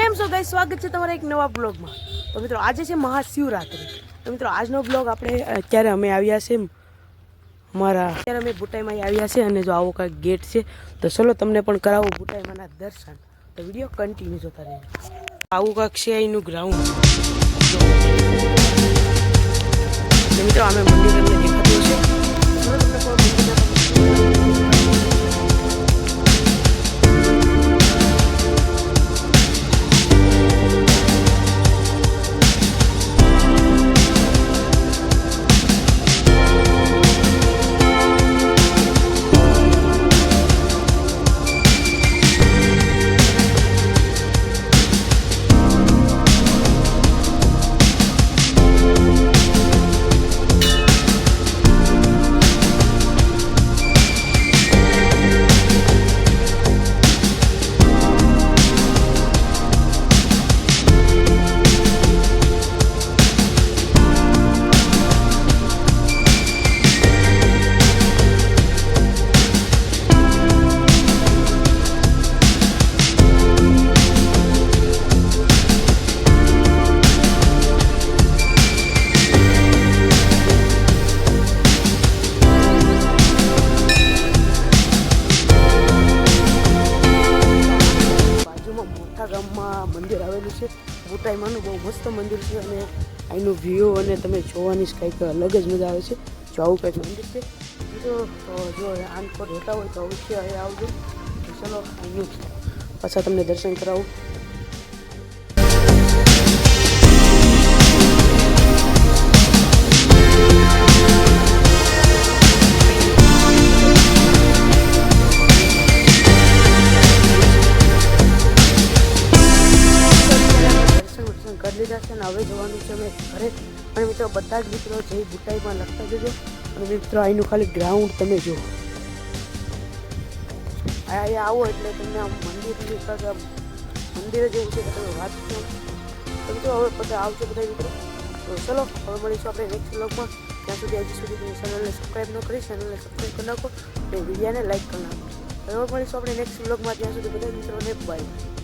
કેમ છો ગાઈસ, સ્વાગત છે તમારા એક નવા બ્લોગમાં। તો મિત્રો આજે છે મહાશિવરાત્રિ। તો મિત્રો આજનો બ્લોગ આપણે અત્યારે અમે આવ્યા છે અત્યારે અમે ભૂટાઈમાં આવ્યા છે અને જો આવો કાંઈક ગેટ છે તો ચલો તમને પણ કરાવો ભૂટાઈમાંના દર્શન। તો વિડીયો કન્ટિન્યુ જોતા રહેજો। આવું કાંઈક છે અહીંનું ગ્રાઉન્ડ। મિત્રો અમે મંદિર અમને દેખાતું છે, ચલો તમને પણ મંદિરના ગામમાં મંદિર આવેલું છે। ભૂટાઈમાંનું બહુ મસ્ત મંદિર છે અને અહીંનું વ્યૂ અને તમે જોવાની કંઈક અલગ જ મજા આવે છે। જો આવું કંઈક મંદિર છે તો જો આનકોર રહેતા હોય તો અવશ્ય અહીં આવજો। તો ચલો અહીંનું પાછા તમને દર્શન કરાવું। કરી લીધા છે અને હવે જવાનું છે અમે ઘરે। અને મિત્રો બધા જ મિત્રો જઈ ભૂટાઈમાં લખતા જજો। અને મિત્રો અહીંનું ખાલી ગ્રાઉન્ડ તમે જુઓ, અહીંયા આવો એટલે તમને આમ મંદિરની મંદિર જેવું છે કે તમે વાત કરો। તો મિત્રો હવે બધા આવજો બધા મિત્રો। તો ચલો હવે મળીશું આપણે નેક્સ્ટ બ્લોગમાં। ત્યાં સુધી હજી સુધી તમે ચેનલને સબસ્ક્રાઈબ ન કરી, ચેનલને સબસ્ક્રાઈબ કરી નાખો અને વિડીયોને લાઈક કરી નાખો। હવે મળીશું આપણે નેક્સ્ટ બ્લોગમાં। ત્યાં સુધી બધા મિત્રોને બાય।